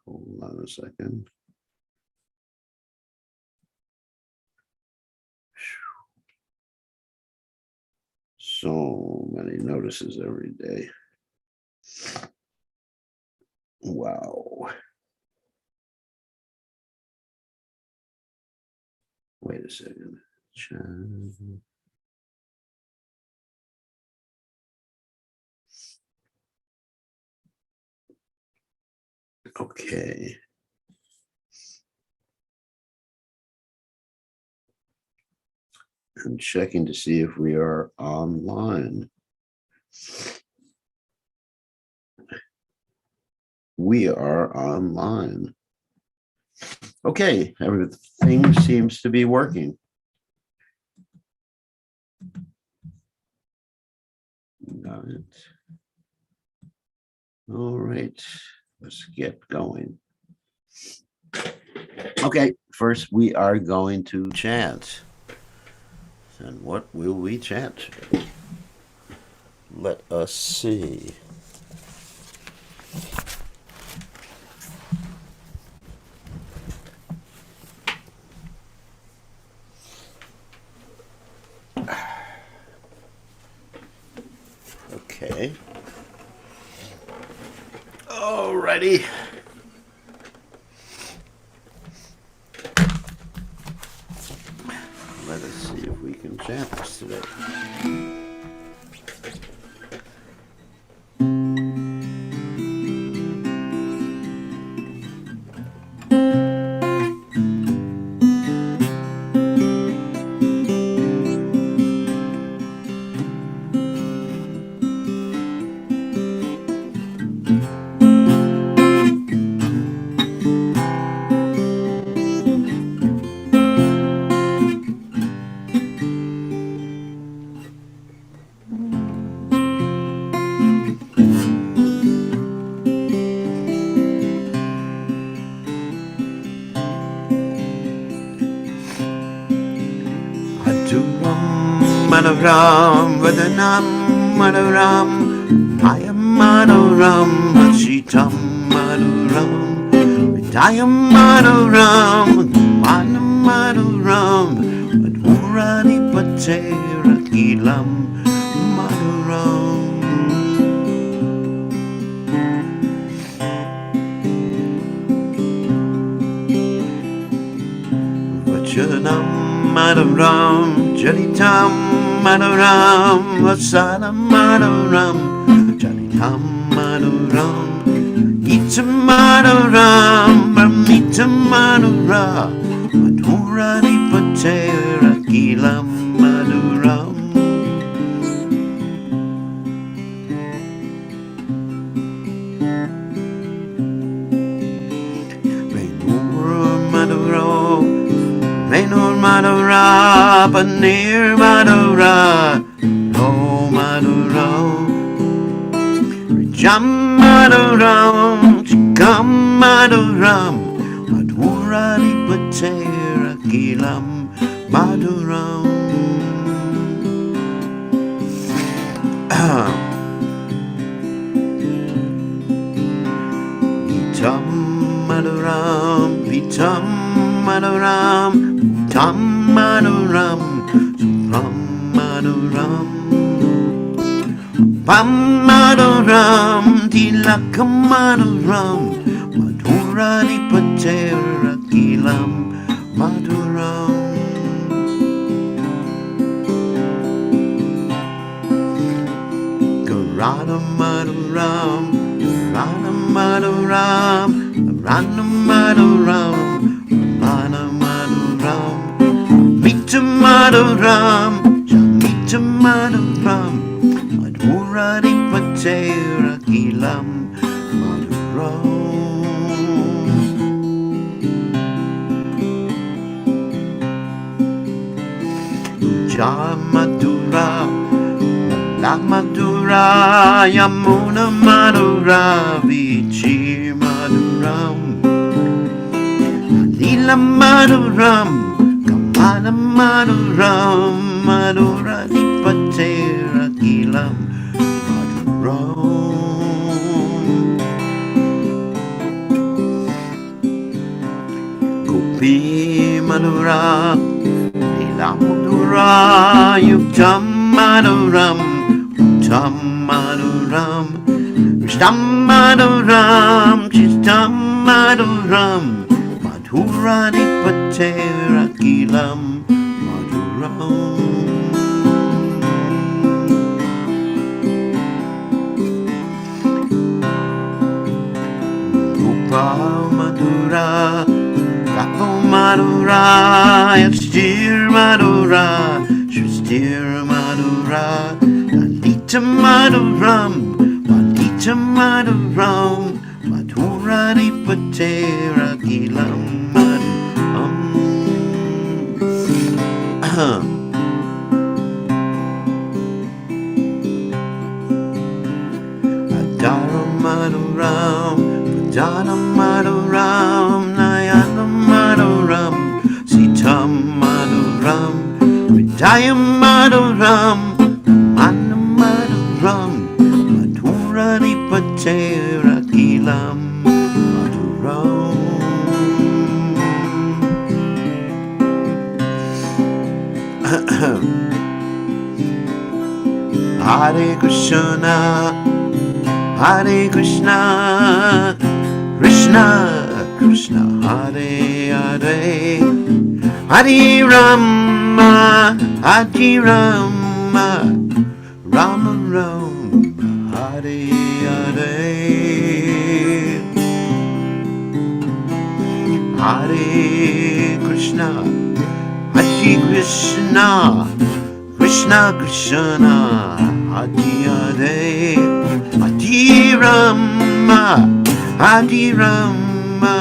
Hold on a second. So many notices every day. Wow. Wait a second. Okay. I'm checking to see if we are online. We are online. Okay, everything seems to be working. Got it. All right, let's get going. Okay, first we are going to chant. And what will we chant? Let us see. Okay. Alrighty. Let us see if we can chant this today. Manoram Vadanam Manoram Ayam Manoram Vachitam Manoram Vidayam Manoram Manam Manoram Madhurani Patera Kilam Manoram Vachanam Manoram Jalitam Manoram Vasanam Manoram Jalitam Manoram Itam Manoram Brahmitam Manoram Madhurani Patera Kilam Manoram Venur Manoram Venur Madhura, Panir Madhura, No Madhura, Rijam Madhuram, Chikam Madhuram, Madhura Nipatera Kilam Madhuram. Vitam Madhuram, Vitam Madhuram, Tam Madhuram, Ram Madhuram, Pam Madhuram, Tilakam Madhuram, Madhura Nipatera Kilam Madhuram. Garana Madhuram, Garana Madhuram, Garana Madhuram, Garana Madhuram, Mita Madhuram, Jamita Madhuram, Madhura Nipatera Kilam Madhuram. Jamadura, La Madhura, Yamuna Madhura, Vichi Madhuram, Lila Madhuram, Kamana Madhuram, Madhura Nipatera Kilam Madhuram. Gopi Madhura Lila Madhura Yuktam Madhuram Uttam Madhuram Shtam Madhuram Chistam Madhuram Madhura Nipatera Kilam Madhuram Madhura, Rapo Madhura, Yastir Madhura, Shustir Madhura, Lalita Madhuram, Lalita Madhuram, Madhura Nipatera Gilam Madhuram. Adara Madhuram, Jana Madhuram, Nayana Madhuram, Sita Madhuram, Vidya Madhuram, Mana Madhuram, Madhura Nipatera Kilam Madhuram. Hare Krishna, Hare Krishna, Krishna, Krishna, Hare Hare, Hare Rama, Hare Rama, Rama Rama, Hare Hare, Hare Krishna, Hare Krishna, Krishna Krishna, Hare Hare, Hare Rama, Hare Rama,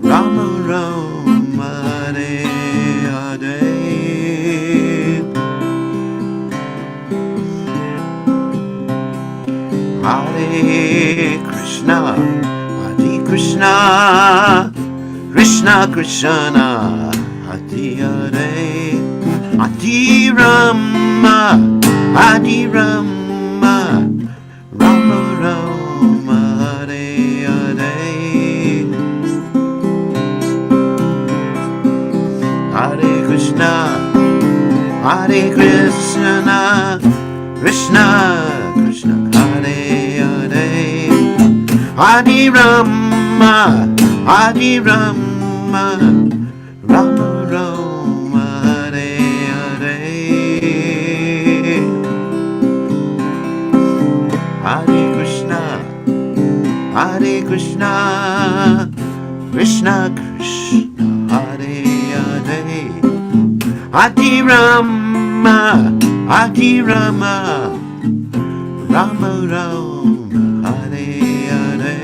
Rama Rama, Hare Hare, Hare Krishna, Hare Krishna, Krishna Krishna, Hare Hare, Hare Rama, Hare Rama, Rama Rama, Hare Hare, Hare Krishna, Hare Krishna, Krishna Krishna, Hare Hare, Hare Rama, Hare Rama, Rama Rama, Hare Hare, Hare Krishna, Hare Krishna, Krishna Krishna, Hare Hare, Hare Rama, Hare Rama, Rama Rama, Hare Hare,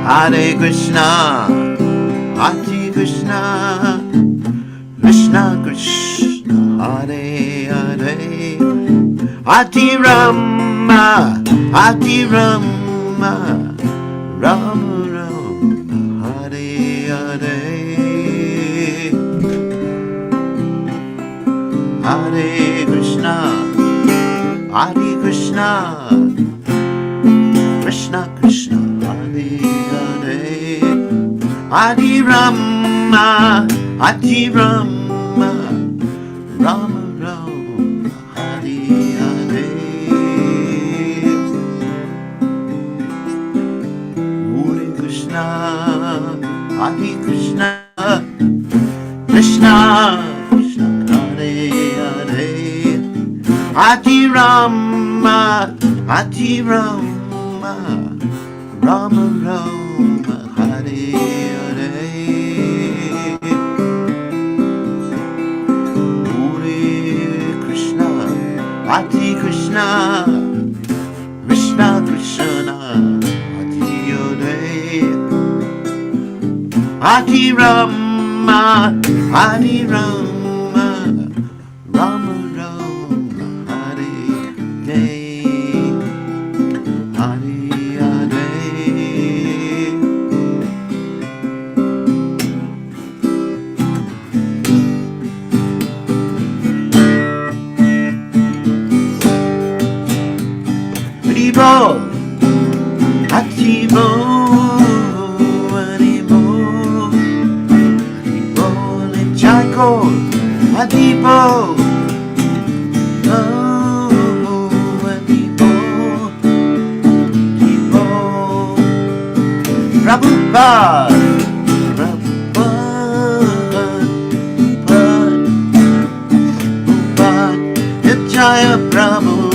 Hare Krishna, Hare Krishna, Krishna Krishna, Hare Hare, Hare Rama, Hare Rama, Rama Rama, Hare Hare, Hare Krishna, Hare Krishna, Krishna Krishna, Hare Hare, Hare Rama, Hare Rama, Rama Rama, Hare Hare, Hare Krishna, Hare Krishna, Krishna Krishna, Hare Hare, Hare Rama, Hare Rama, Rama Rama, Hare Hare, Hare Krishna, Hare Krishna, Krishna Krishna, Hare Hare, Hare Rama, Hare Rama, Rama Rama, Hare Hare, Hare Hare, Hare Bol. Atibo, Adibo, Adibo, Lechaiko, Adibo, oh, Adibo, Adibo, Prabhupada, Prabhupada, Jaya Prabhupada,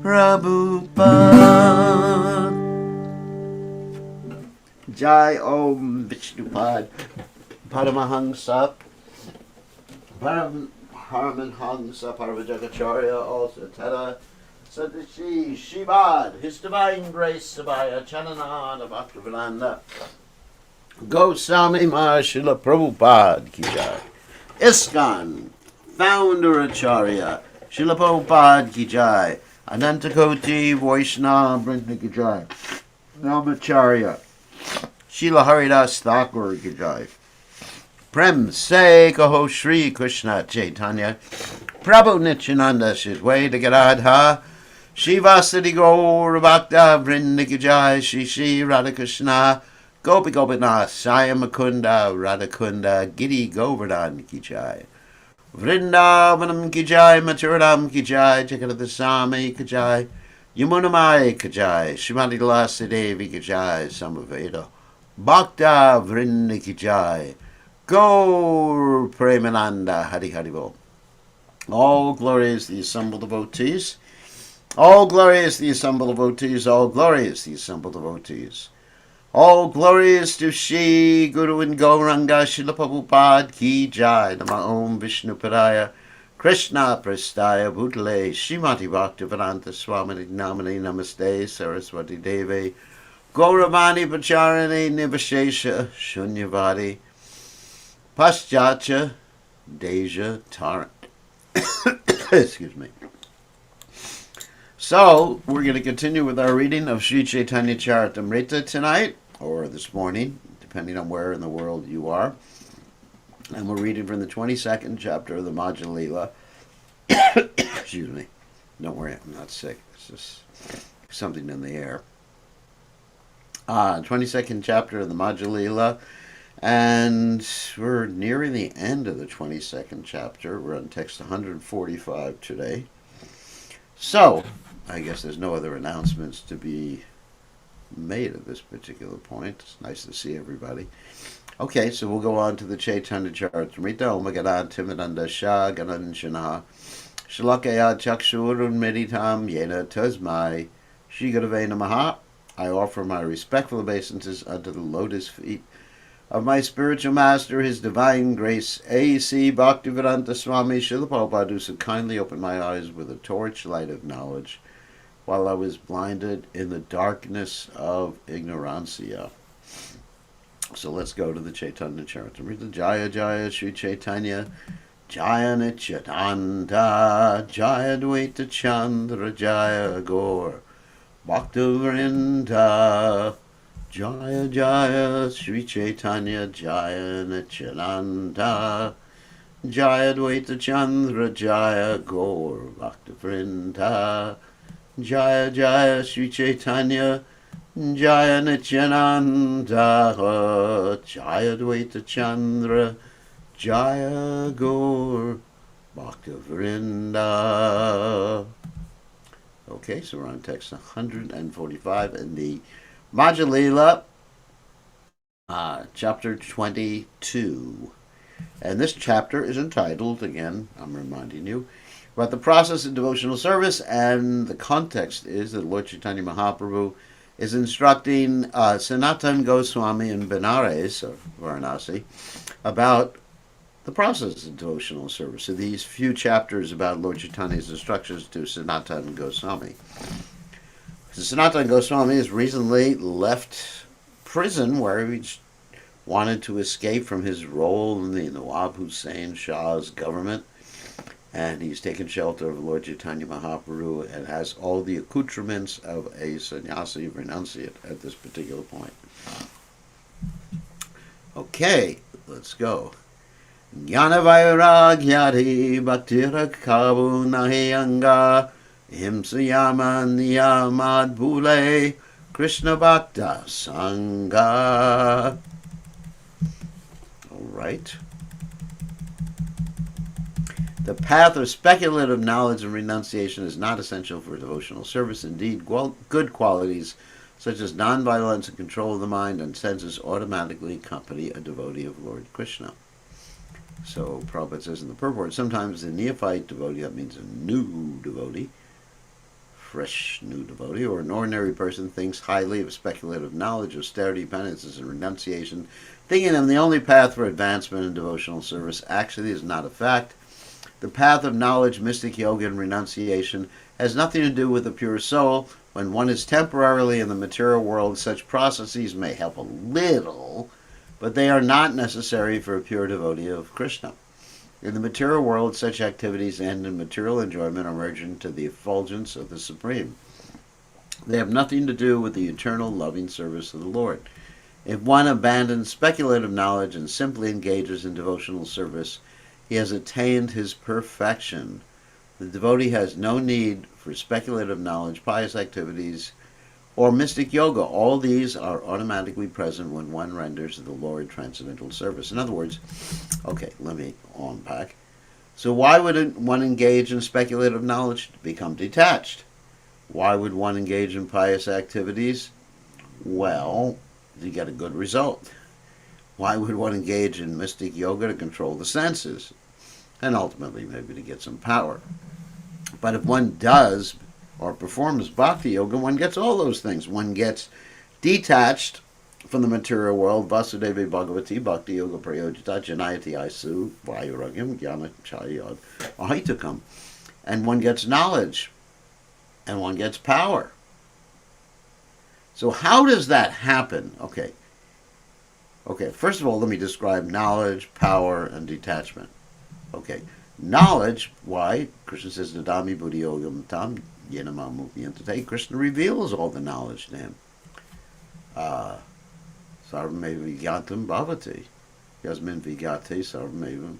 Prabhupada. Jai Om Vishnupad Paramahansa Paramahansa Paravajagacharya also Tada Sadashi Shibad His Divine Grace Sabaya Chananana Bhaktivedanta Goswami Mahashila Prabhupada Ki Jai. ISKCON Founder Acharya Srila Prabhupada Ki Jai. Anantakoti Vaishnava Vrinda Ki Jai. Namacharya Srila Haridas Thakur Ki Jai. Prem Se Kaho Shri Krishna Caitanya Prabhu Nityananda Shidway to Gadadha Shivasati Gaur Bhakta Vrinda Ki Jai. Shri Shri Radhakrishna Gopi Gopinath Saya Mukunda Radhakunda Giri Govardhan Ki Jai. Vrindavanam Ki Jai, Mathuram Ki Jai, Jagadasami Ki Jai, Yamunamai Ki Jai, Srimati Lasi Devi Ki Jai, Samaveda, Bhakta Vrinda Ki Jai, Gaur Premananda Hari Haribo. All glory is the assembled devotees. All glory is the assembled devotees. All glory is the assembled devotees. All glories to Shri Guru and Gauranga Srila Prabhupada Ki Jai. Nama Om Vishnu Padaya Krishna Prastaya Bhutale Srimati Bhaktivedanta Swami Namani Namaste Saraswati Devi Gauravani Pacharani Nivashesha Shunyavadi Paschatya Deja Tarant. Excuse me. So, we're going to continue with our reading of Sri Caitanya Caritamrta tonight, or this morning, depending on where in the world you are. And we're reading from the 22nd chapter of the Madhya Lila. Excuse me. Don't worry, I'm not sick. It's just something in the air. 22nd chapter of the Madhya Lila. And we're nearing the end of the 22nd chapter. We're on text 145 today. So, I guess there's no other announcements to be made at this particular point. It's nice to see everybody. Okay, so we'll go on to the Caitanya Caritamrta. Om Gadan Timadanda Shah Gananshana Shalakaya Chakshurun Meditam Yena Tasmai Shri Gurave Namaha. I offer my respectful obeisances unto the lotus feet of my spiritual master, His Divine Grace, A.C. Bhaktivedanta Swami Srila Prabhupada, who so kindly opened my eyes with a torchlight of knowledge while I was blinded in the darkness of ignorancia. So let's go to the Caitanya Caritamrta. Jaya Jaya Sri Caitanya Jaya Nityananda Jaya Dvaita Chandra Jaya Gaur Bhaktivinoda Jaya Jaya Sri Caitanya Jaya Nityananda Jaya Dvaita Chandra Jaya Gaur Bhaktivinoda Jaya Jaya Sri Caitanya Jaya Nityananda Jaya Dvaita Chandra Jaya Gaur Bhaktivinoda. Okay, so we're on text 145 in the Madhya Lila, chapter 22. And this chapter is entitled, again, I'm reminding you, about the process of devotional service, and the context is that Lord Chaitanya Mahaprabhu is instructing Sanatana Goswami in Benares, or Varanasi, about the process of devotional service. So these few chapters about Lord Chaitanya's instructions to Sanatana Goswami. So Sanatana Goswami has recently left prison where he wanted to escape from his role in the Nawab Hussain Shah's government. And he's taken shelter of Lord Chaitanya Mahaprabhu and has all the accoutrements of a sannyasi renunciate at this particular point. Okay, let's go. Jnana vairagyati bhaktira kavu nahiyanga himsayama niyamad bhule Krishna bhakta sangha. All right. The path of speculative knowledge and renunciation is not essential for devotional service. Indeed, good qualities such as nonviolence and control of the mind and senses automatically accompany a devotee of Lord Krishna. So Prabhupada says in the purport, sometimes a neophyte devotee, that means a new devotee, fresh new devotee, or an ordinary person thinks highly of speculative knowledge, austerity, penances, and renunciation, thinking them the only path for advancement in devotional service. Actually is not a fact. The path of knowledge, mystic yoga, and renunciation has nothing to do with the pure soul. When one is temporarily in the material world, such processes may help a little, but they are not necessary for a pure devotee of Krishna. In the material world, such activities end in material enjoyment or merge into the effulgence of the Supreme. They have nothing to do with the eternal loving service of the Lord. If one abandons speculative knowledge and simply engages in devotional service, he has attained his perfection. The devotee has no need for speculative knowledge, pious activities, or mystic yoga. All these are automatically present when one renders the Lord transcendental service. In other words, okay, let me unpack. So why would one engage in speculative knowledge? To become detached. Why would one engage in pious activities? Well, to get a good result. Why would one engage in mystic yoga? To control the senses, and ultimately maybe to get some power. But if one does or performs bhakti yoga, one gets all those things. One gets detached from the material world, Vasudevi Bhagavati Bhakti Yoga Prayojita Janayati Aisu Vairagam Jnana Chayad Ahaitakam. And one gets knowledge, and one gets power. So how does that happen? Okay, first of all, let me describe knowledge, power, and detachment. Okay, knowledge, why? Krishna says, Nadami Buddhi Yogam Tam Yenamam Mukyantate. Krishna reveals all the knowledge to him. Sarvameva Vigatam Bhavati. Yasmin Vigate Sarvameva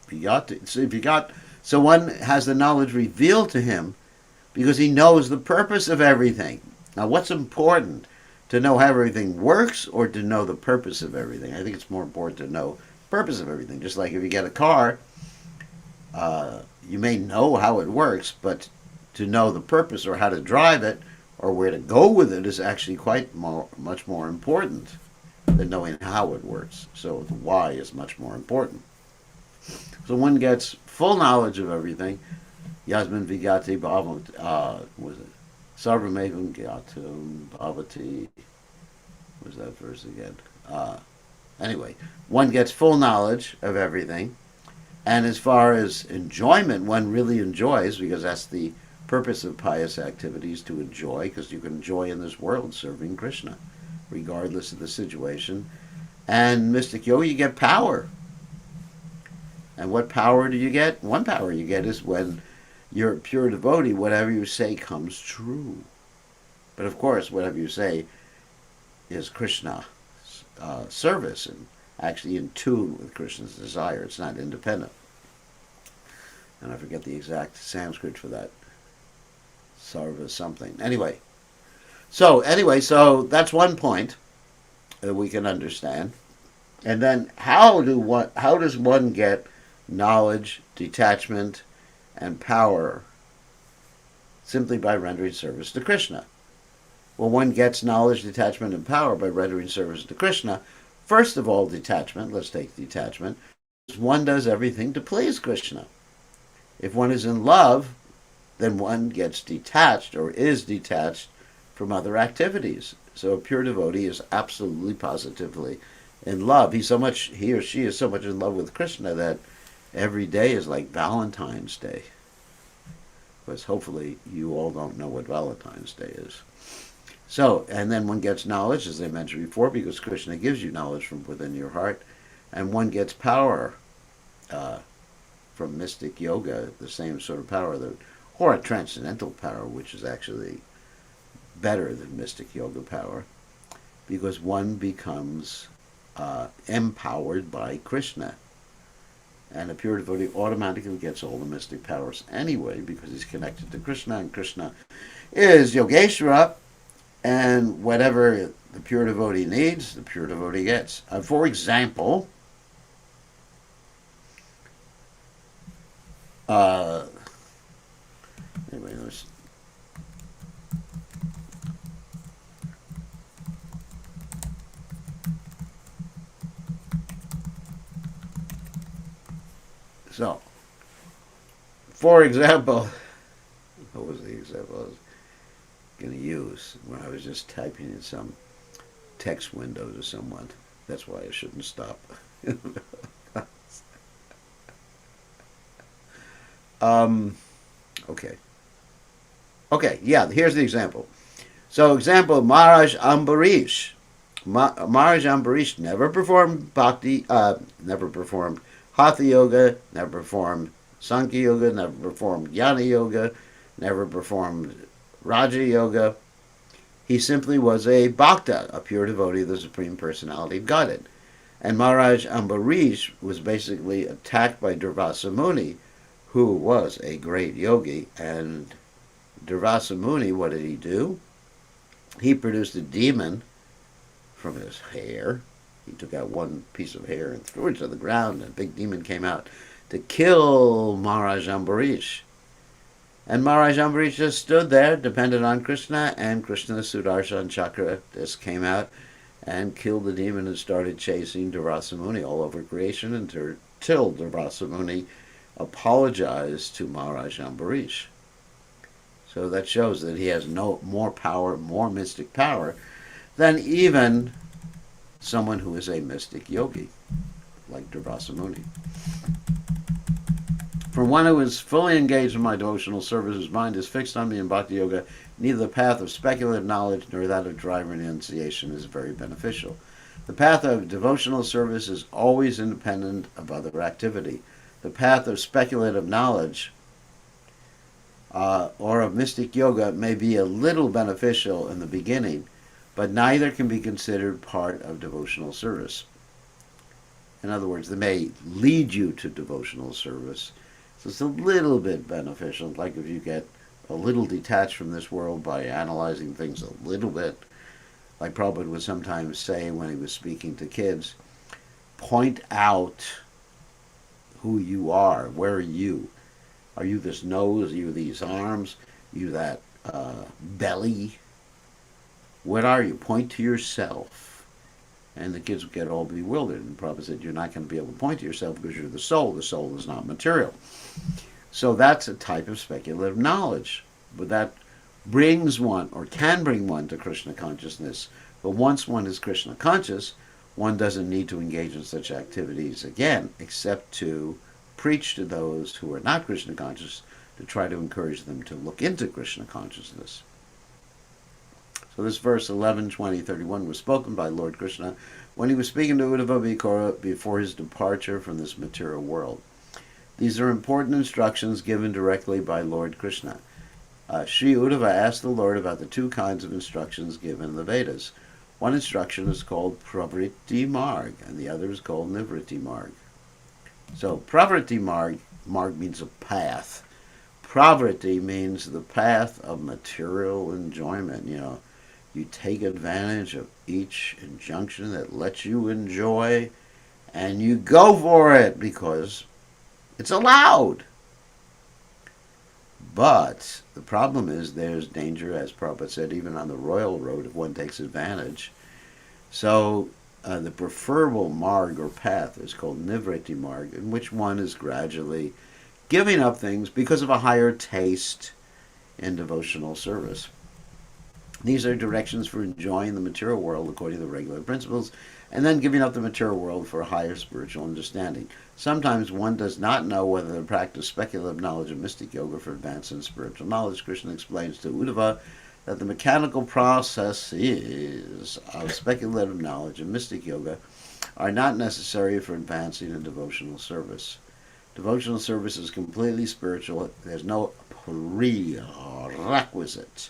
Vigate. So one has the knowledge revealed to him because he knows the purpose of everything. Now, what's important? To know how everything works or to know the purpose of everything? I think it's more important to know the purpose of everything. Just like if you get a car, you may know how it works, but to know the purpose or how to drive it or where to go with it is actually much more important than knowing how it works. So the why is much more important. So one gets full knowledge of everything. Yasmin Vigati Bhavati, was it? Sarvamevam Gyatam Bhavati. What was that verse again? Anyway, one gets full knowledge of everything. And as far as enjoyment, one really enjoys, because that's the purpose of pious activities, to enjoy, because you can enjoy in this world serving Krishna, regardless of the situation. And mystic yoga, you get power. And what power do you get? One power you get is when you're a pure devotee, whatever you say comes true. But of course, whatever you say is Krishna service and actually in tune with Krishna's desire. It's not independent. And I forget the exact Sanskrit for that. Sarva something. Anyway, so that's one point that we can understand. And then how does one get knowledge, detachment, and power? Simply by rendering service to Krishna. Well, one gets knowledge, detachment, and power by rendering service to Krishna. First of all, detachment. Let's take detachment. One does everything to please Krishna. If one is in love, then one gets detached or is detached from other activities. So a pure devotee is absolutely positively in love. He or she is so much in love with Krishna that every day is like Valentine's Day. Because hopefully you all don't know what Valentine's Day is. So, and then one gets knowledge, as I mentioned before, because Krishna gives you knowledge from within your heart. And one gets power from mystic yoga, the same sort of power, or a transcendental power, which is actually better than mystic yoga power, because one becomes empowered by Krishna. And a pure devotee automatically gets all the mystic powers anyway because he's connected to Krishna, and Krishna is Yogeshwara, and whatever the pure devotee needs, the pure devotee gets. For example, anyway, so, for example, what was the example I was going to use when I was just typing in some text window to someone? That's why I shouldn't stop. Okay. Okay, yeah, here's the example. So, example, Maharaj Ambarish. Maharaj Ambarish never performed bhakti, never performed hatha yoga, never performed sankhya yoga, never performed jnana yoga, never performed raja yoga. He simply was a bhakta, a pure devotee of the Supreme Personality of Godhead. And Maharaj Ambarish was basically attacked by Durvasa Muni, who was a great yogi. And Durvasa Muni, what did he do? He produced a demon from his hair. He took out one piece of hair and threw it to the ground, and a big demon came out to kill Maharaj Ambarish. And Maharaj Ambarish just stood there, dependent on Krishna, and Krishna's Sudarshan Chakra just came out and killed the demon and started chasing Durvasa Muni all over creation until Durvasa Muni apologized to Maharaj Ambarish. So that shows that he has no more power, more mystic power, than even someone who is a mystic yogi, like Durvasa Muni. For one who is fully engaged in my devotional service, whose mind is fixed on me in bhakti yoga, neither the path of speculative knowledge nor that of dry renunciation is very beneficial. The path of devotional service is always independent of other activity. The path of speculative knowledge or of mystic yoga may be a little beneficial in the beginning, but neither can be considered part of devotional service. In other words, they may lead you to devotional service. So it's a little bit beneficial, like if you get a little detached from this world by analyzing things a little bit, like Prabhupada would sometimes say when he was speaking to kids, point out who you are. Where are you? Are you this nose? Are you these arms? Are you that belly? What are you? Point to yourself. And the kids would get all bewildered. And Prabhupada said, you're not going to be able to point to yourself because you're the soul. The soul is not material. So that's a type of speculative knowledge. But that brings one, or can bring one, to Krishna consciousness. But once one is Krishna conscious, one doesn't need to engage in such activities again, except to preach to those who are not Krishna conscious, to try to encourage them to look into Krishna consciousness. So this verse 11, 20, 31 was spoken by Lord Krishna when he was speaking to Uddhava Bhikkhara before his departure from this material world. These are important instructions given directly by Lord Krishna. Sri Uddhava asked the Lord about the two kinds of instructions given in the Vedas. One instruction is called Pravritti Marg, and the other is called Nivritti Marg. So Pravritti Marg means a path. Pravritti means the path of material enjoyment. You take advantage of each injunction that lets you enjoy, and you go for it because it's allowed. But the problem is there's danger, as Prabhupada said, even on the royal road if one takes advantage. So the preferable marg or path is called Nivritti Marg, in which one is gradually giving up things because of a higher taste in devotional service. These are directions for enjoying the material world according to the regular principles, and then giving up the material world for a higher spiritual understanding. Sometimes one does not know whether to practice speculative knowledge of mystic yoga for advancing spiritual knowledge. Krishna explains to Uddhava that the mechanical processes of speculative knowledge of mystic yoga are not necessary for advancing in devotional service. Devotional service is completely spiritual. There's no prerequisite.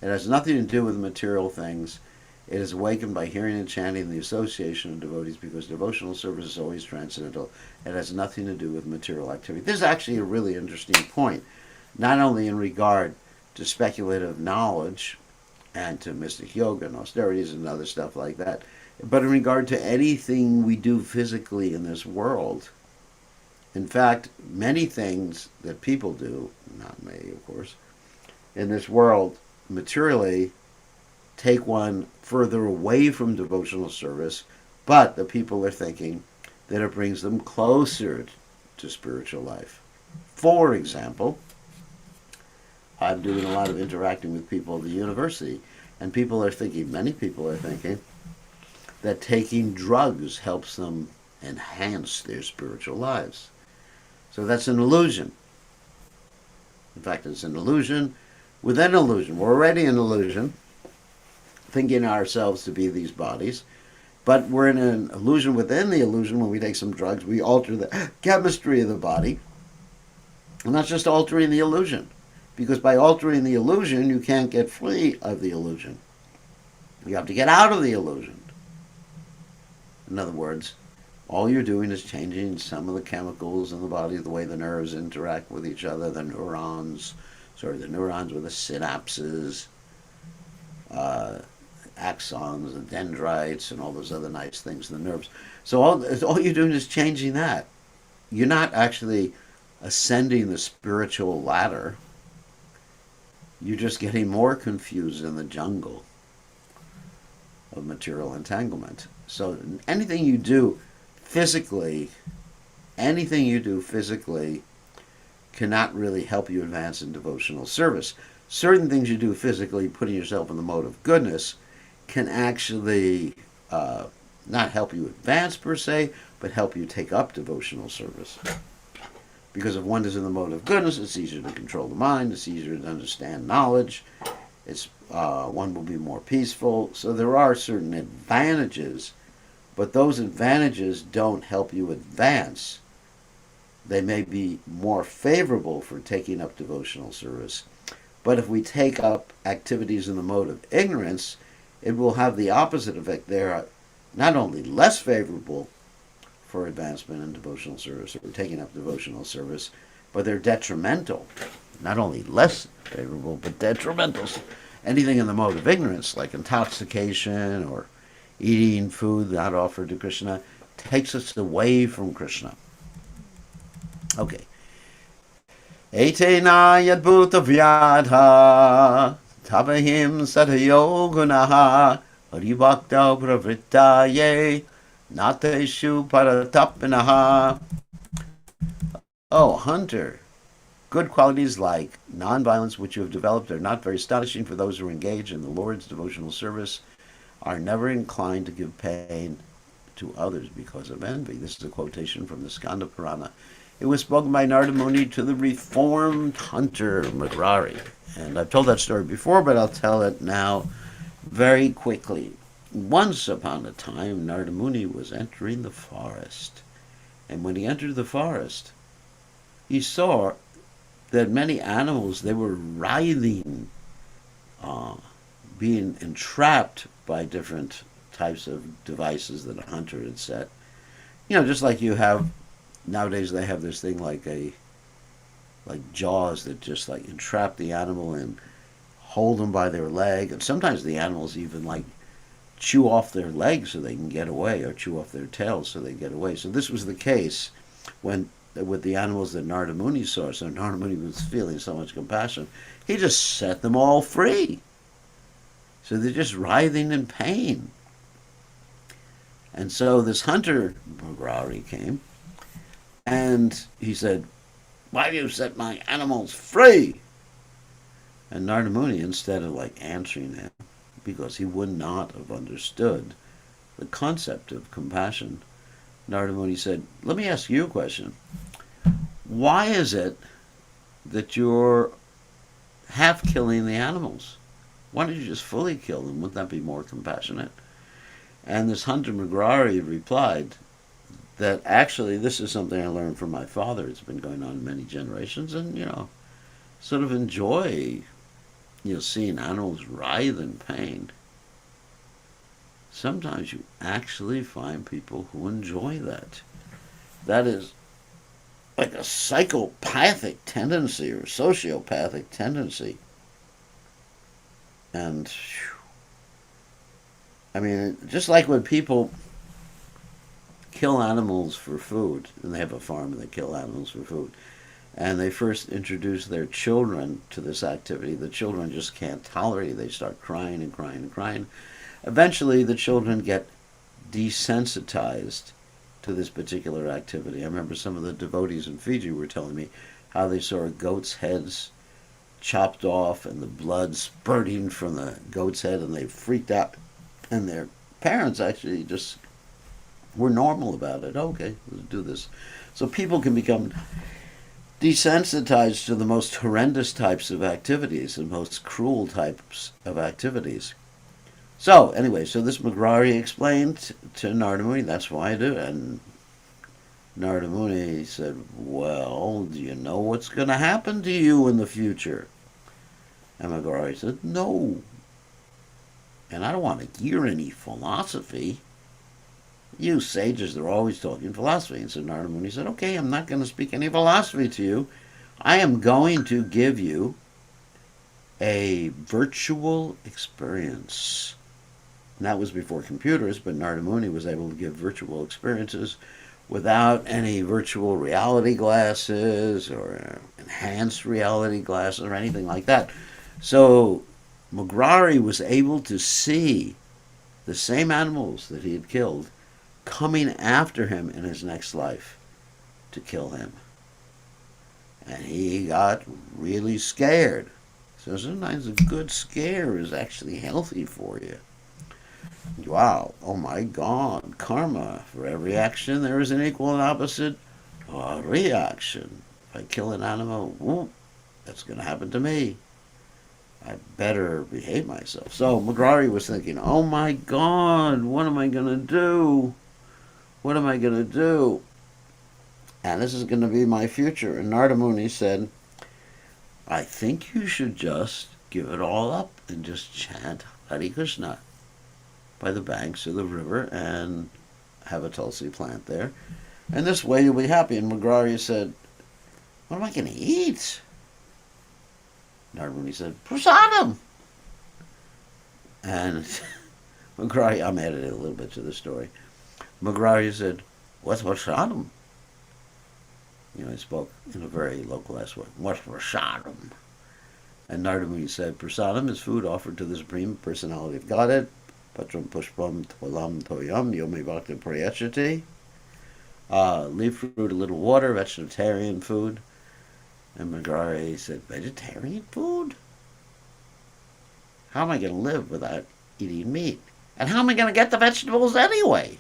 It has nothing to do with material things. It is awakened by hearing and chanting the association of devotees because devotional service is always transcendental. It has nothing to do with material activity. This is actually a really interesting point, not only in regard to speculative knowledge and to mystic yoga and austerities and other stuff like that, but in regard to anything we do physically in this world. In fact, many things that people do, not me, of course, in this world materially take one further away from devotional service, but the people are thinking that it brings them closer to spiritual life. For example, I'm doing a lot of interacting with people at the university, and many people are thinking, that taking drugs helps them enhance their spiritual lives. So that's an illusion. In fact, it's an illusion within illusion. We're already an illusion, thinking ourselves to be these bodies, but we're in an illusion within the illusion. When we take some drugs, we alter the chemistry of the body. And that's just altering the illusion, because by altering the illusion, you can't get free of the illusion. You have to get out of the illusion. In other words, all you're doing is changing some of the chemicals in the body, the way the nerves interact with each other, the neurons with the synapses, axons and dendrites and all those other nice things in the nerves. So all you're doing is changing that. You're not actually ascending the spiritual ladder. You're just getting more confused in the jungle of material entanglement. So anything you do physically cannot really help you advance in devotional service. Certain things you do physically, putting yourself in the mode of goodness, can actually not help you advance per se, but help you take up devotional service. Because if one is in the mode of goodness, it's easier to control the mind, it's easier to understand knowledge, one will be more peaceful. So there are certain advantages, but those advantages don't help you advance. They may be more favorable for taking up devotional service. But if we take up activities in the mode of ignorance, it will have the opposite effect. They are not only less favorable for advancement in devotional service or taking up devotional service, but they're detrimental. Not only less favorable, but detrimental. Anything in the mode of ignorance, like intoxication or eating food not offered to Krishna, takes us away from Krishna. Okay. Etena yadbhuta vyadha tabahim satayogunaha haribhakta pravrittaye nateshu paratapinaha. Oh, Hunter, good qualities like nonviolence which you have developed are not very astonishing for those who engage in the Lord's devotional service, are never inclined to give pain to others because of envy. This is a quotation from the Skanda Purana. It was spoken by Narada Muni to the reformed hunter Magrari. And I've told that story before, but I'll tell it now very quickly. Once upon a time, Narada Muni was entering the forest. And when he entered the forest, he saw that many animals, they were writhing, being entrapped by different types of devices that a hunter had set. You know, just like you have nowadays, they have this thing like jaws that just like entrap the animal and hold them by their leg, and sometimes the animals even like chew off their legs so they can get away, or chew off their tails so they get away. So this was the case with the animals that Narada Muni saw. So Narada Muni was feeling so much compassion, he just set them all free. So they're just writhing in pain. And so this hunter, Magrari, came, and he said, "Why do you set my animals free?" And Narada Muni, instead of like answering him, because he would not have understood the concept of compassion, Narada Muni said, "Let me ask you a question. Why is it that you're half killing the animals? Why don't you just fully kill them? Wouldn't that be more compassionate?" And this hunter Magrari replied that actually this is something I learned from my father. It's been going on many generations, and sort of enjoy seeing animals writhe in pain. sometimes you actually find people who enjoy that. That is like a psychopathic tendency or sociopathic tendency. And I mean, just like when people kill animals for food, and they have a farm and they kill animals for food, and they first introduce their children to this activity, the children just can't tolerate it. They start crying and crying and crying. Eventually, the children get desensitized to this particular activity. I remember some of the devotees in Fiji were telling me how they saw goats' heads chopped off and the blood spurting from the goat's head, and they freaked out. And their parents actually just were normal about it. Okay, let's do this. So people can become desensitized to the most horrendous types of activities, the most cruel types of activities. So anyway, so this Magrari explained to Narada Muni, that's why I do it. And Narada Muni said, well, do you know what's going to happen to you in the future? And Magrari said, no. And I don't want to hear any philosophy. You sages are always talking philosophy. And so Narada Muni said, okay, I'm not going to speak any philosophy to you. I am going to give you a virtual experience. And that was before computers, but Narada Muni was able to give virtual experiences without any virtual reality glasses or enhanced reality glasses or anything like that. So Magrari was able to see the same animals that he had killed coming after him in his next life to kill him. And he got really scared. So sometimes a good scare is actually healthy for you. Wow, oh my God, karma. For every action there is an equal and opposite reaction. If I kill an animal, whoop, that's going to happen to me. I better behave myself. So Magrari was thinking, oh my God, what am I going to do? What am I going to do? And this is going to be my future. And Narada Muni said, I think you should just give it all up and just chant Hare Krishna by the banks of the river and have a tulsi plant there. And this way you'll be happy. And Magrari said, what am I going to eat? Narada Muni said, prasadam. And Magrari, I'm editing a little bit to the story. Magrari said, what's prasadam? You know, he spoke in a very localized way. What's prasadam? And Narada Muni said, prasadam is food offered to the Supreme Personality of Godhead. Patram pushpam twalam toyam yomi bhakti prayachati. Leaf fruit, a little water, vegetarian food. And Magrari said, vegetarian food? How am I going to live without eating meat? And how am I going to get the vegetables anyway?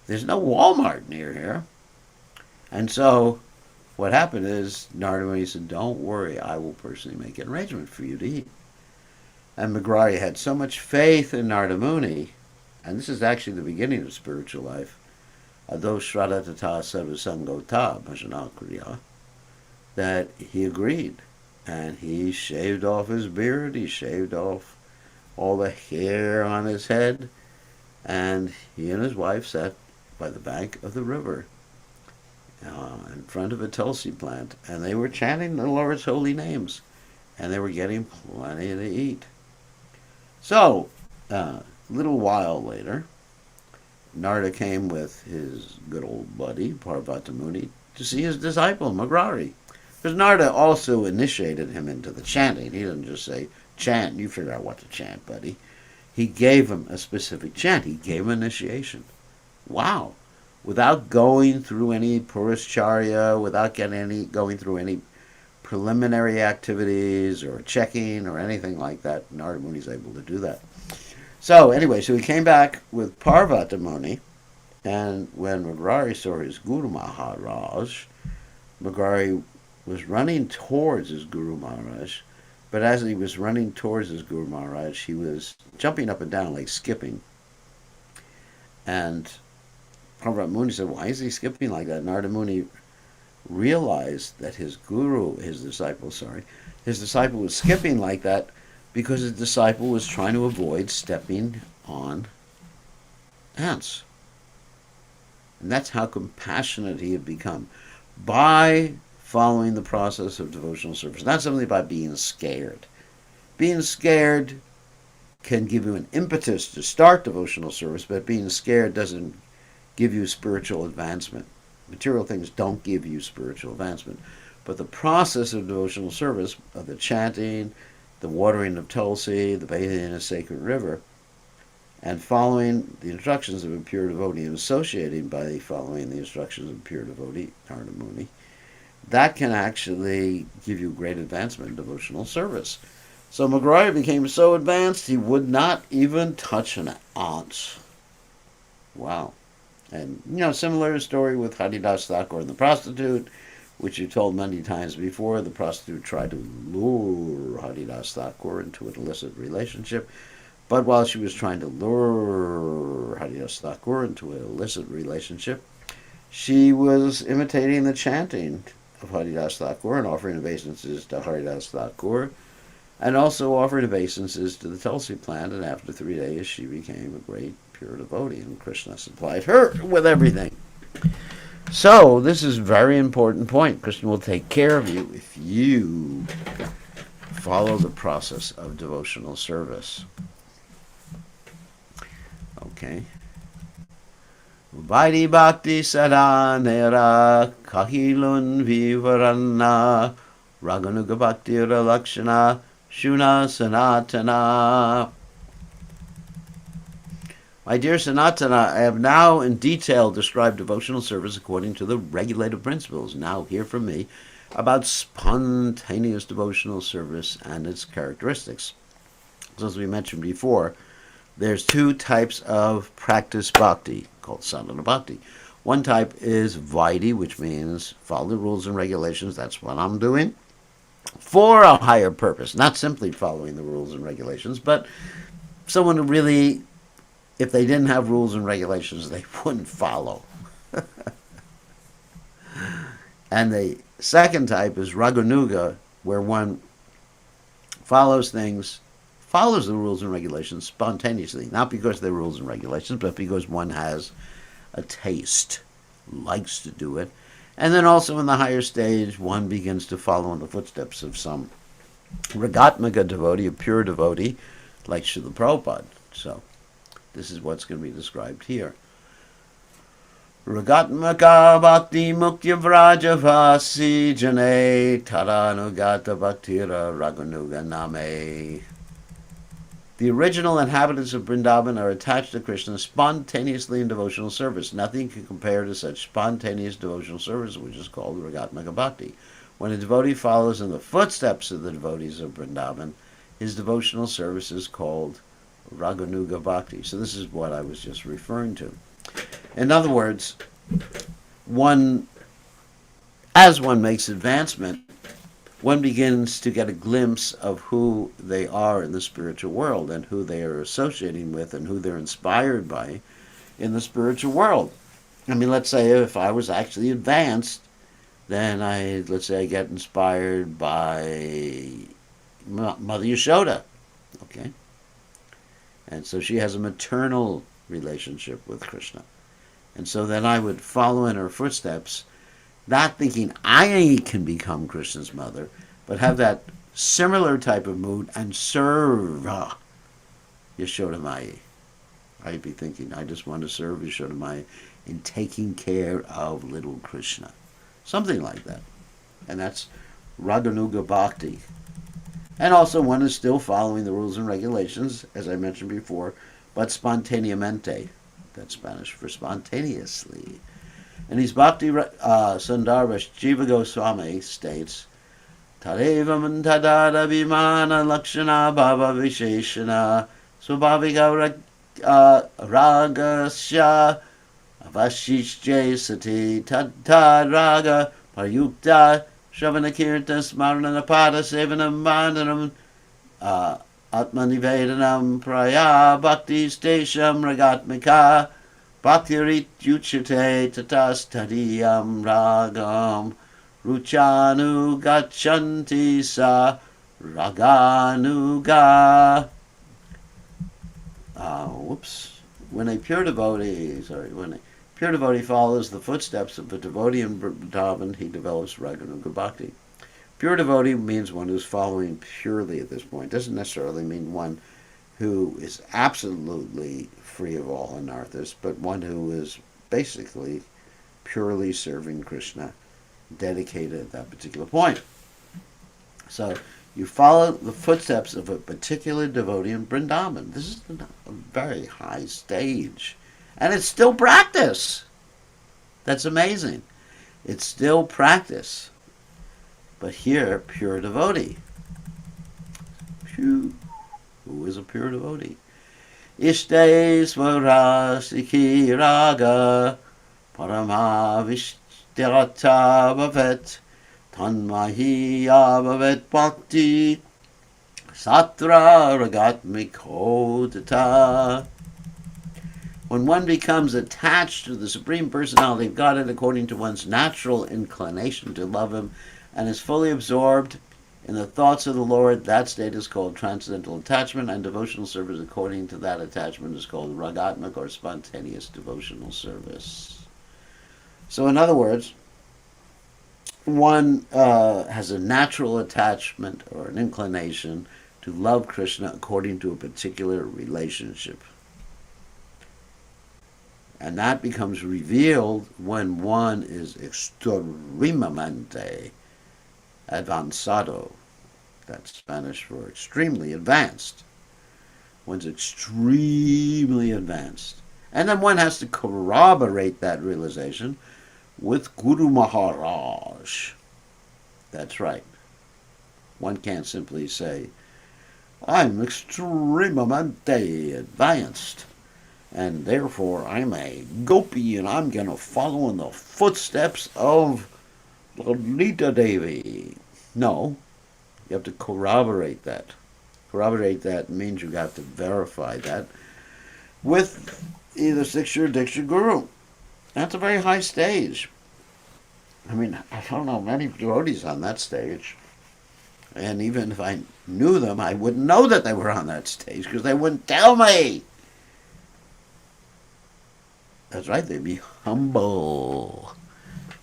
There's no Walmart near here. And so what happened is Narada Muni said, don't worry, I will personally make an arrangement for you to eat. And Magrari had so much faith in Narada Muni, and this is actually the beginning of spiritual life, Ado Shradatata Sarvasangota Bhajana Kriya, that he agreed. And he shaved off his beard, he shaved off all the hair on his head, and he and his wife sat by the bank of the river in front of a tulsi plant, and they were chanting the Lord's holy names, and they were getting plenty to eat. So, a little while later, Narada came with his good old buddy, Parvata Muni, to see his disciple, Magrari. Because Narada also initiated him into the chanting. He didn't just say, chant, you figure out what to chant, buddy. He gave him a specific chant. He gave him initiation. Wow. Without going through any purishcharya, without going through any preliminary activities or checking or anything like that, Narada Muni is able to do that. So anyway, so he came back with Parvata Muni, and when Magrari saw his Guru Maharaj, Magrari was running towards his Guru Maharaj, but as he was running towards his Guru Maharaj, he was jumping up and down like skipping. And Parvata Muni said, why is he skipping like that? Narada Muni realized that his disciple was skipping like that because his disciple was trying to avoid stepping on ants. And that's how compassionate he had become by following the process of devotional service. Not simply by being scared. Being scared can give you an impetus to start devotional service, but being scared doesn't give you spiritual advancement. Material things don't give you spiritual advancement. But the process of devotional service, of the chanting, the watering of Tulsi, the bathing in a sacred river, and following the instructions of a pure devotee and associating by following the instructions of a pure devotee, Narada Muni, that can actually give you great advancement in devotional service. So McGrory became so advanced he would not even touch an ant. Wow. And, similar story with Haridas Thakur and the prostitute, which you told many times before. The prostitute tried to lure Haridas Thakur into an illicit relationship. But while she was trying to lure Haridas Thakur into an illicit relationship, she was imitating the chanting of Haridas Thakur and offering obeisances to Haridas Thakur, and also offered obeisances to the Tulsi plant. And after 3 days, she became a great pure devotee, and Krishna supplied her with everything. So this is a very important point. Krishna will take care of you if you follow the process of devotional service. Okay. Vaidhi bhakti sadanera kahilun vivaranna raganuga bhakti lakshana shuna sanatana. My dear Sanatana, I have now in detail described devotional service according to the regulative principles. Now hear from me about spontaneous devotional service and its characteristics. So as we mentioned before, there's 2 types of practice bhakti called sadhana bhakti. One type is Vaidhi, which means follow the rules and regulations. That's what I'm doing for a higher purpose, not simply following the rules and regulations, but someone who really, if they didn't have rules and regulations, they wouldn't follow. And the second type is Raganuga, where one follows the rules and regulations spontaneously, not because they're rules and regulations, but because one has a taste, likes to do it. And then also in the higher stage, one begins to follow in the footsteps of some Ragatmaka devotee, a pure devotee, like Srila Prabhupada. So this is what's going to be described here. Ragatmaka bhakti muktya vrajavasi jane taranugata bhaktira raganuga name. The original inhabitants of Vrindavan are attached to Krishna spontaneously in devotional service. Nothing can compare to such spontaneous devotional service, which is called Ragatmaka Bhakti. When a devotee follows in the footsteps of the devotees of Vrindavan, his devotional service is called Raganuga Bhakti. So this is what I was just referring to. In other words, as one makes advancement, one begins to get a glimpse of who they are in the spiritual world and who they are associating with and who they're inspired by in the spiritual world. I mean, let's say if I was actually advanced, then let's say I get inspired by Mother Yashoda, okay? And so she has a maternal relationship with Krishna. And so then I would follow in her footsteps, not thinking I can become Krishna's mother, but have that similar type of mood and serve Yashoda Mai. I'd be thinking, I just want to serve Yashoda Mai in taking care of little Krishna. Something like that. And that's Raganuga Bhakti. And also one is still following the rules and regulations, as I mentioned before, but spontaneamente. That's Spanish for spontaneously. And his Bhakti Sundarbha Jiva Goswami states, Tadevam tadada vimana lakshana bhava visheshana swabhavika ragasya avashishje sati tad raga paryukta shravanakirta smaranapada sevanam mandanam atmanivedanam praya bhakti stesham ragatmika Bhaktirit yuchate tatas tadiyam ragam ruchanu gachanti sa raganuga. when a pure devotee, follows the footsteps of a devotee in Vrindavan, he develops Raganuga Bhakti. Pure devotee means one who's following purely at this point. Doesn't necessarily mean one who is absolutely free of all anarthas, but one who is basically purely serving Krishna, dedicated at that particular point. So you follow the footsteps of a particular devotee in Vrindavan. This is a very high stage. And it's still practice. That's amazing. It's still practice. But here, pure devotee. Who is a pure devotee? Ishte swarasiki raga paramavishtirata bhavet tanmahi abhavet bhakti satra ragatmiko tata. When one becomes attached to the Supreme Personality of Godhead according to one's natural inclination to love Him and is fully absorbed in the thoughts of the Lord, that state is called transcendental attachment, and devotional service according to that attachment is called ragatmik, or spontaneous devotional service. So in other words, one has a natural attachment or an inclination to love Krishna according to a particular relationship. And that becomes revealed when one is extremamente avanzado. That's Spanish for extremely advanced. One's extremely advanced. And then one has to corroborate that realization with Guru Maharaj. That's right. One can't simply say, I'm extremamente advanced, and therefore I'm a gopi and I'm going to follow in the footsteps of Lila Devi. No, you have to corroborate that. Corroborate that means you have to verify that with either Siksha or Diksha Guru. That's a very high stage. I mean, I don't know many devotees on that stage. And even if I knew them, I wouldn't know that they were on that stage because they wouldn't tell me. That's right, they'd be humble.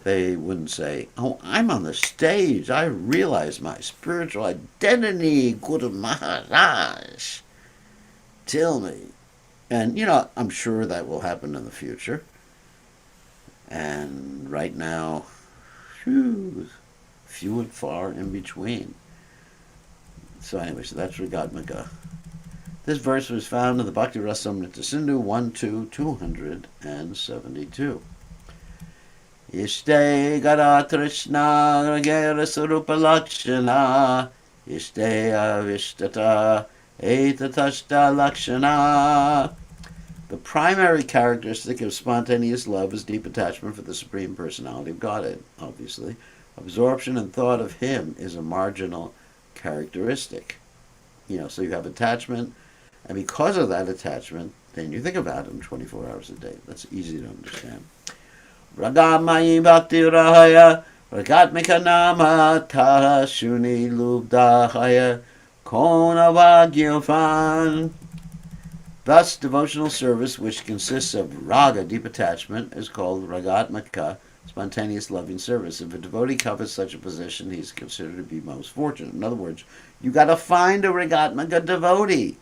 They wouldn't say, oh, I'm on the stage. I realize my spiritual identity, Guru Maharaj. Tell me. And, I'm sure that will happen in the future. And right now, few and far in between. So anyway, that's Ragatmika. This verse was found in the Bhakti Rasamrita Sindhu 1-2-272. Ishte Garatrishna Ragera Sarupa Lakshana Ishte Avishtata Etatashta Lakshana. The primary characteristic of spontaneous love is deep attachment for the Supreme Personality of Godhead, obviously. Absorption and thought of Him is a marginal characteristic. So you have attachment, and because of that attachment, then you think about Him 24 hours a day. That's easy to understand. Ragamayi Bhakti Rahaya Ragatmika Nama Taha Shuni Lubdahaya Kona Vagyofan. Thus, devotional service, which consists of raga, deep attachment, is called ragatmika, spontaneous loving service. If a devotee covers such a position, he's considered to be most fortunate. In other words, you got to find a ragatmika devotee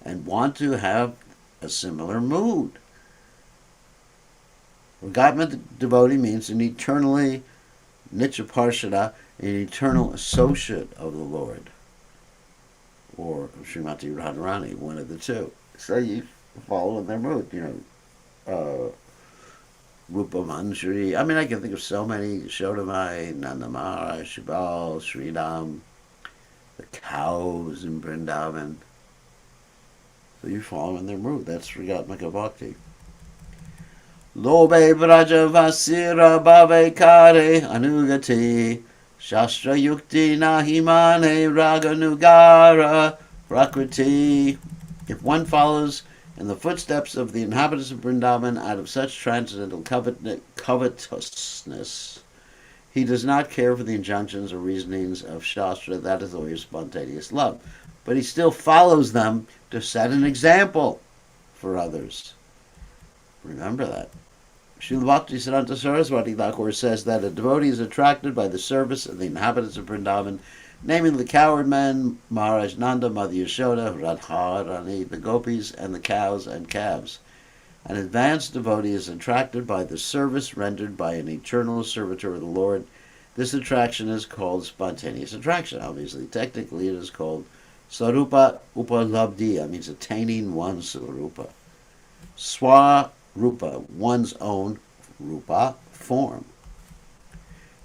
and want to have a similar mood. Ragatmika devotee means an eternally nitya-parshada, an eternal associate of the Lord, or Srimati Radharani, one of the two. So you follow in their mood, Rupa Manjari. I mean, I can think of so many. Shodamai, Nandamara, Shibal, Sridham, the cows in Vrindavan. So you follow in their mood. That's Ragatmika Bhakti. Lobe Braja Vasira Bhave Kare Anugati Shastra Yukti Nahimane Raganugara Prakriti. If one follows in the footsteps of the inhabitants of Vrindavan out of such transcendental covetousness, He does not care for the injunctions or reasonings of Shastra, that is the way of spontaneous love. But he still follows them to set an example for others. Remember that. Srila Bhaktisiddhanta Saraswati Thakur says that a devotee is attracted by the service of the inhabitants of Vrindavan, namely the cowherd men, Maharaj Nanda, Mother Yashoda, Radharani, the gopis, and the cows and calves. An advanced devotee is attracted by the service rendered by an eternal servitor of the Lord. This attraction is called spontaneous attraction. Obviously, technically, it is called Sarupa Upalabdhi. That means attaining one's Sarupa. Swarupa, one's own Rupa form.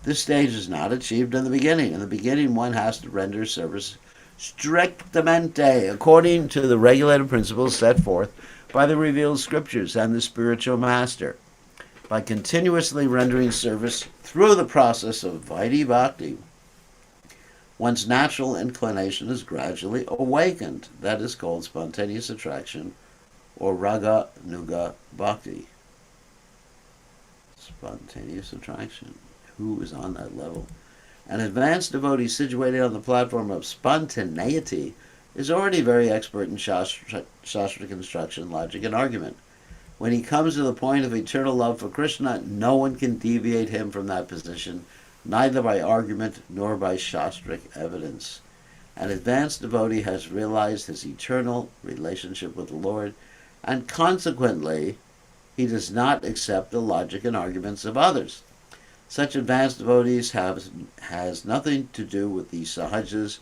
This stage is not achieved in the beginning. In the beginning, one has to render service strictamente, according to the regulated principles set forth by the revealed scriptures and the spiritual master. By continuously rendering service through the process of Vaidhi Bhakti, one's natural inclination is gradually awakened. That is called spontaneous attraction or Raga Nuga Bhakti. Spontaneous attraction. Who is on that level? An advanced devotee situated on the platform of spontaneity is already very expert in Shastra construction, logic, and argument. When he comes to the point of eternal love for Krishna, no one can deviate him from that position, neither by argument nor by Shastric evidence. An advanced devotee has realized his eternal relationship with the Lord, and consequently, he does not accept the logic and arguments of others. Such advanced devotees has nothing to do with the sahajas,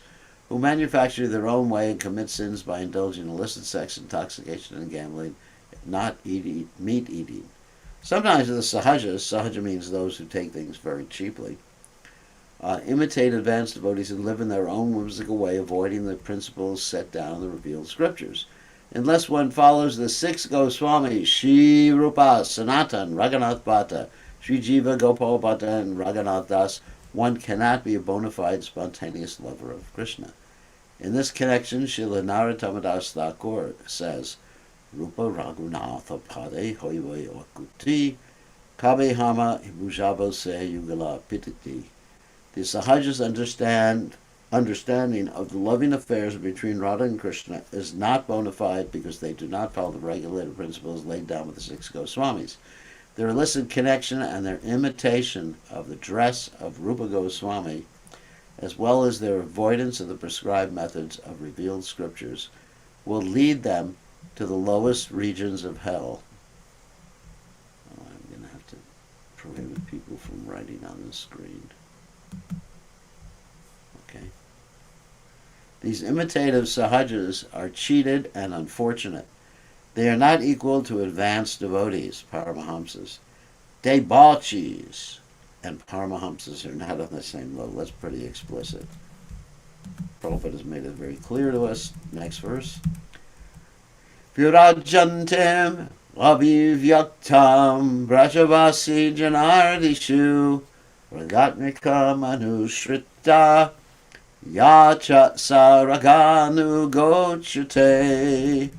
who manufacture their own way and commit sins by indulging in illicit sex, intoxication, and gambling, not meat eating. Sometimes the sahaja means those who take things very cheaply, imitate advanced devotees who live in their own whimsical way, avoiding the principles set down in the revealed scriptures. Unless one follows the six Goswamis, Shri Rupa, Sanatan, Raghunath Bhatta, Sri Jiva, Gopal Bhatta, and Raghunath Das, one cannot be a bona fide spontaneous lover of Krishna. In this connection, Srila Narottam Das Thakur says, Rupa Raghunatha Pade Hoive Okuti Kabe Hama Bujabo Se Yugala Pititi. The Sahaja's understanding of the loving affairs between Radha and Krishna is not bona fide because they do not follow the regulated principles laid down with the six Goswamis. Their illicit connection and their imitation of the dress of Rupa Goswami, as well as their avoidance of the prescribed methods of revealed scriptures, will lead them to the lowest regions of hell. Oh, I'm going to have to prohibit people from writing on the screen. Okay. These imitative sahajas are cheated and unfortunate. They are not equal to advanced devotees, Paramahamsas. Debauchees and Paramahamsas are not on the same level. That's pretty explicit. Prabhupada has made it very clear to us. Next verse. Virajantim avivyaktam brajavasi janardishu ragatmika manushrita yacha saraganu gochute.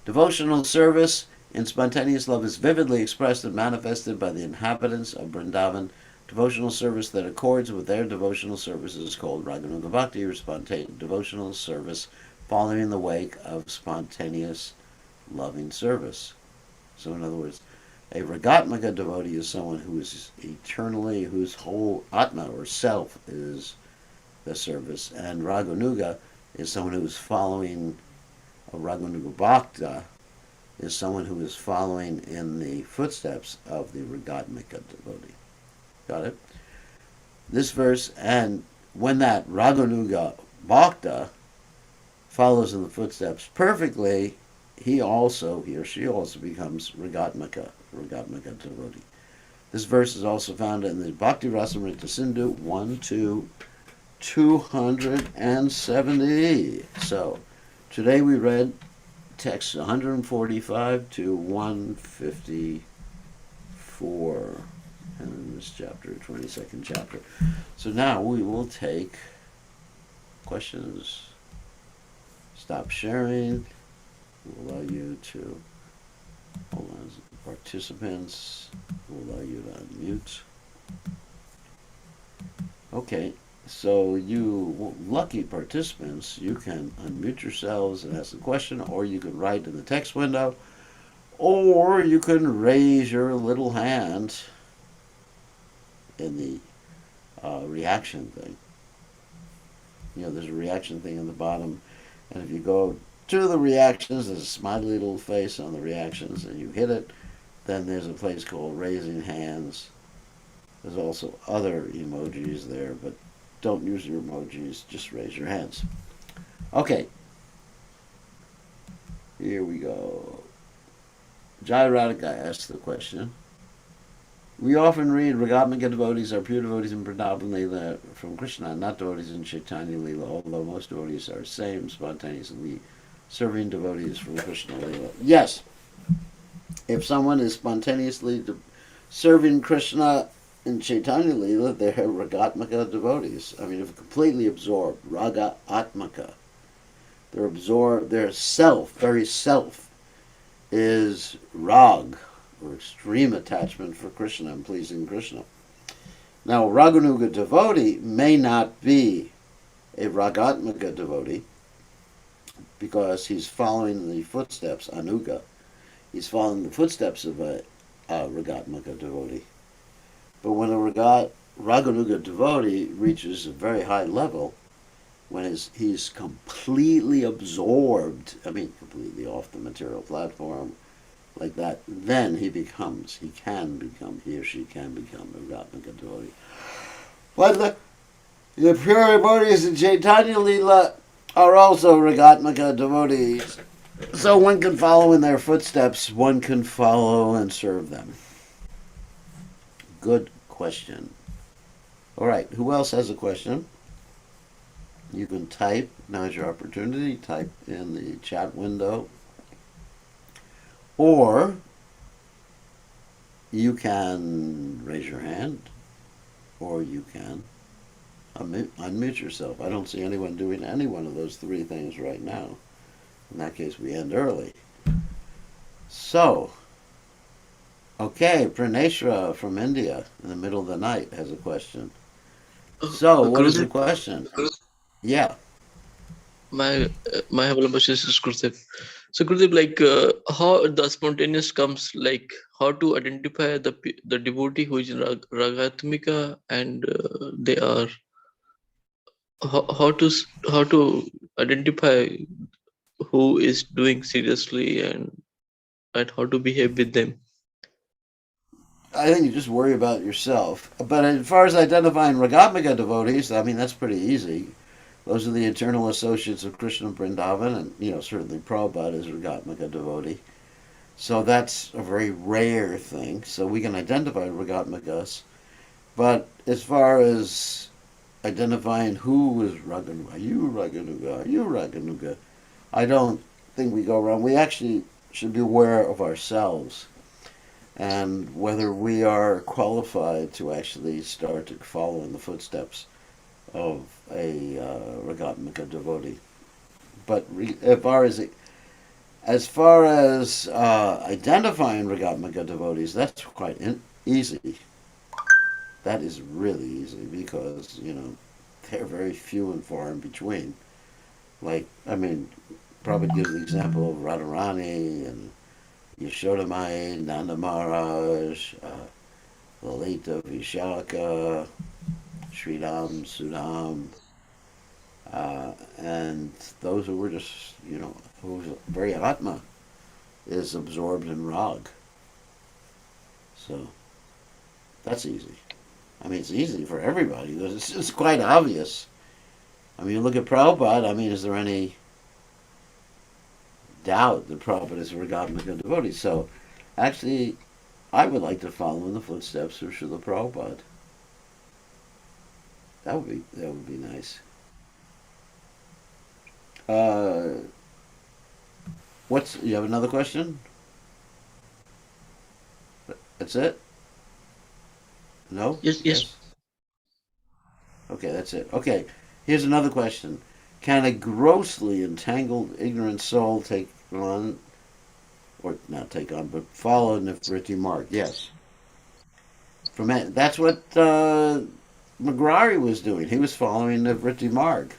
Devotional service in spontaneous love is vividly expressed and manifested by the inhabitants of Vrindavan. Devotional service that accords with their devotional service is called Raganuga Bhakti, or spontaneous devotional service following in the wake of spontaneous loving service. So in other words, a Ragatmika devotee is someone who is eternally, whose whole Atma or self is the service, and Raganuga is someone who is following. A Raganuga Bhakta is someone who is following in the footsteps of the Ragatmika devotee. Got it? This verse, and when that Raganuga Bhakta follows in the footsteps perfectly, he or she also becomes Ragatmika devotee. This verse is also found in the Bhakti Rasamrita Sindhu 1 to 270. So, today we read text 145 to 154 in this chapter, 22nd chapter. So now we will take questions. Stop sharing. We'll allow you to, hold on, participants, we'll allow you to unmute. Okay, so you lucky participants, you can unmute yourselves and ask a question, or you can write in the text window, or you can raise your little hand in the reaction thing. There's a reaction thing in the bottom, and if you go to the reactions, there's a smiley little face on the reactions, and you hit it, then there's a place called raising hands. There's also other emojis there, but don't use your emojis, just raise your hands. Okay, here we go. Jai Radhika asked the question. We often read Ragatmika devotees are pure devotees in Vrindavan Lila from Krishna, not devotees in Chaitanya Lila, although most devotees are same spontaneously serving devotees from Krishna Lila. Yes, if someone is spontaneously serving Krishna in Chaitanya Lila, they're Ragatmika devotees. I mean, if completely absorbed, Raga Atmaka. They're absorbed, their self, very self, is rag, or extreme attachment for Krishna and pleasing Krishna. Now, Raganuga devotee may not be a Ragatmaka devotee because he's following the footsteps, Anuga. He's following the footsteps of a Ragatmaka devotee. But when a Raganuga devotee reaches a very high level, when he's completely absorbed, I mean, completely off the material platform, like that, then he or she can become a Ratmaka devotee. But the pure devotees in Chaitanya Lila are also Ragatmaka devotees. So one can follow in their footsteps, one can follow and serve them. Good question. All right, who else has a question? You can type, now's your opportunity, type in the chat window. Or you can raise your hand, or you can unmute yourself. I don't see anyone doing any one of those three things right now. In that case, we end early. So, okay, Praneshra from India in the middle of the night has a question. So, what is the Gurudev, question? Yeah. my humble is Gurudev. So Gurudev, how the spontaneous comes, like how to identify the devotee who is in Ragatmika, and they are how to how to identify who is doing seriously, and how to behave with them. I think you just worry about yourself. But as far as identifying Ragatmika devotees, I mean, that's pretty easy. Those are the eternal associates of Krishna Vrindavan, and certainly Prabhupada is a Ragatmika devotee. So that's a very rare thing. So we can identify Ragatmikas. But as far as identifying who is Raganuga, you Raganuga, you Raganuga, I don't think we go around. We actually should be aware of ourselves and whether we are qualified to actually start to follow in the footsteps of a Ragatmika devotee. But as far as identifying Ragatmika devotees, that's quite easy. That is really easy because they're very few and far in between. Like I mean, probably gives the example of Radharani and Yashodamai, Nanda Maharaj, Lalita Vishaka, Sridham, Sudam, and those who were just, whose very Atma is absorbed in Rag. So that's easy. I mean, it's easy for everybody. It's quite obvious. I mean, you look at Prabhupada, I mean, is there any doubt that Prabhupada is a Ragatmika devotee? So actually, I would like to follow in the footsteps of Srila Prabhupada. That would be nice. Uh, you have another question? That's it? No? Yes, yes. Yes? Okay, that's it. Okay, here's another question. Can a grossly entangled, ignorant soul take on, or not take on, but follow Nifriti mark? Yes. That's what McGrary was doing. He was following the Vritti Marg.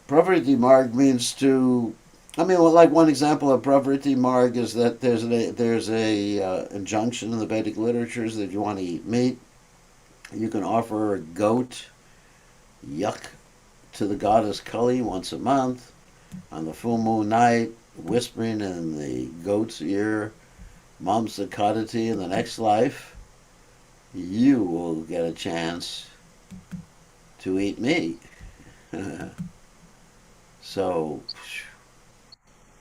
Pravriti Marg means to. I mean, well, like one example of Pravriti Marg is that there's a injunction in the Vedic literatures that if you want to eat meat, you can offer a goat yuck to the goddess Kali once a month on the full moon night, whispering in the goat's ear, Mam Sakadati in the next life, you will get a chance to eat meat. So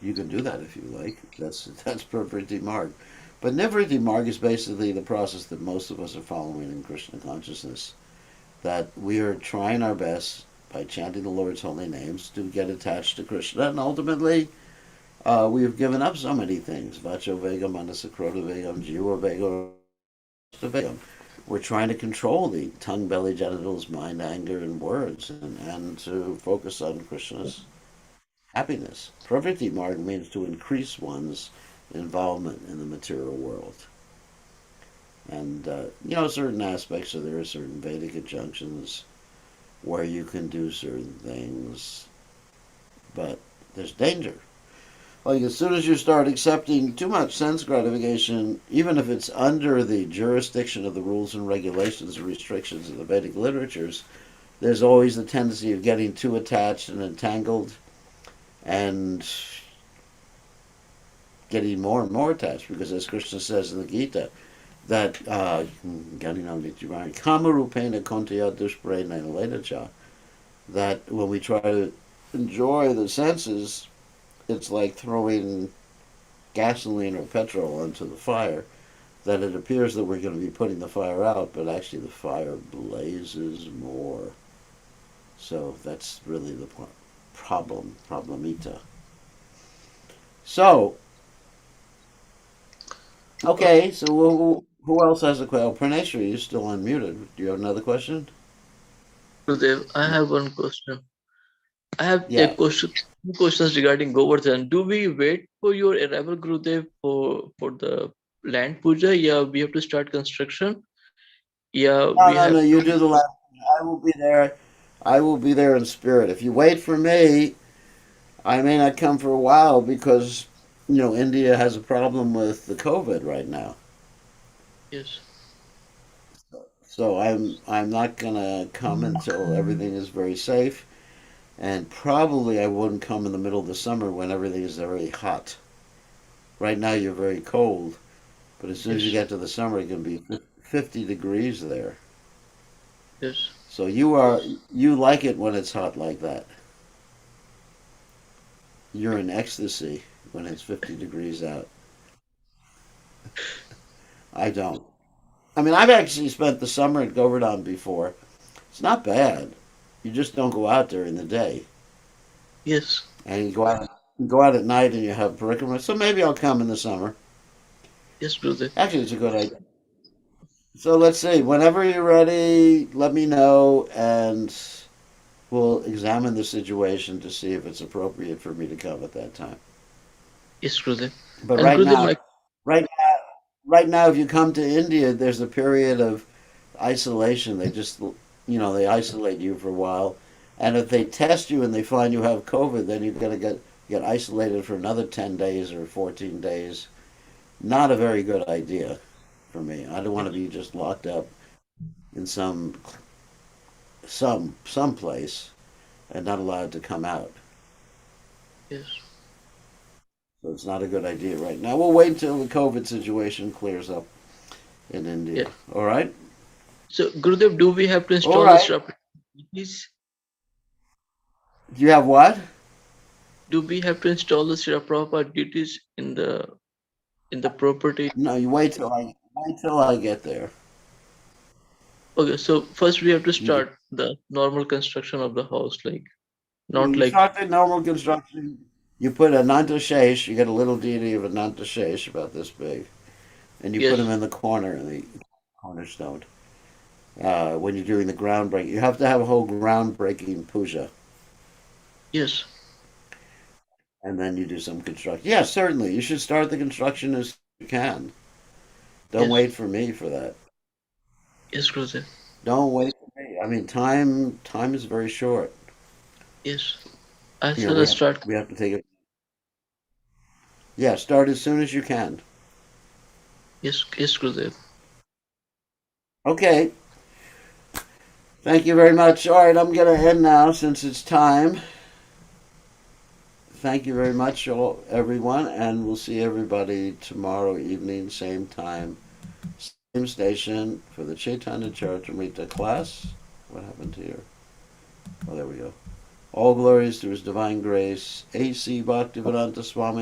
you can do that if you like. That's Pravriti Marg. But Nivriti Marg is basically the process that most of us are following in Krishna consciousness. That we are trying our best by chanting the Lord's holy names to get attached to Krishna, and ultimately we have given up so many things. Vacho Vegam, Anasakrota Vegam, Jiva Vegam. We're trying to control the tongue, belly, genitals, mind, anger, and words, and to focus on Krishna's happiness. Pravritti Marg means to increase one's involvement in the material world. And, certain aspects of there are certain Vedic injunctions where you can do certain things, but there's danger. Like as soon as you start accepting too much sense gratification, even if it's under the jurisdiction of the rules and regulations and restrictions of the Vedic literatures, there's always the tendency of getting too attached and entangled and getting more and more attached. Because as Krishna says in the Gita, that Kamarupena Kontya Dushprena that when we try to enjoy the senses, it's like throwing gasoline or petrol into the fire, that it appears that we're going to be putting the fire out, but actually the fire blazes more. So that's really the problemita. So, okay, so who else has a question? Oh, Praneshwar, you're still unmuted. Do you have another question? Gurudev, I have one question. I have a Yeah. question, two questions regarding Govardhan. Do we wait for your arrival, Gurudev, for the land puja? Yeah, we have to start construction. Yeah, No, we no, have no. You to. do the last. I will be there. I will be there in spirit. If you wait for me, I may not come for a while because India has a problem with the COVID right now. Yes, So I'm not gonna come until everything is very safe, and probably I wouldn't come in the middle of the summer when everything is very hot. Right now you're very cold, but as soon as you yes, get to the summer, it can be 50 degrees there. yes, So you like it when it's hot like that. You're in ecstasy when it's 50 degrees out. I don't. I mean, I've actually spent the summer at Govardhan before. It's not bad. You just don't go out during the day, yes, and you go out at night and you have parikrama. So maybe I'll come in the summer. yes, Gurudev. Actually, it's a good idea. So let's see. Whenever you're ready, let me know, and we'll examine the situation to see if it's appropriate for me to come at that time. Yes, Gurudev. But And right Gurudev, now, my right now, right now, if you come to India, there's a period of isolation. They isolate you for a while, and if they test you and they find you have COVID, then you're gonna get isolated for another 10 days or 14 days. Not a very good idea for me. I don't want to yes, be just locked up in some place and not allowed to come out. yes, So it's not a good idea right now. We'll wait until the COVID situation clears up in yeah. India. All right. So Gurudev, do we have to All install the right. Shraddha deities? Do you have what? Do we have to install the Srila Prabhupada deities in the property? No, you wait till I get there. Okay, so first we have to You start the normal construction of the house, like not you like start the normal construction. You put Ananta Shesh. You get a little deity of Ananta Shesh about this big, and you put him yes, in the corner in the cornerstone. When you're doing the groundbreaking, you have to have a whole groundbreaking puja, yes, and then you do some construction. Yeah, certainly. You should start the construction as you can. Don't yes, wait for me for that. Yes, Gurudev. Don't waste a day. I mean, time is very short. Yes. I You know, shall start. we have to take it. Yeah, start as soon as you can. Yes, yes, Gurudev. Okay. Thank you very much. All right, I'm gonna end now since it's time. Thank you very much, everyone, and we'll see everybody tomorrow evening, same time, same station for the Chaitanya Charitamrta class. What happened here? Oh, there we go. All glories to His Divine Grace. A.C. Bhaktivedanta Swami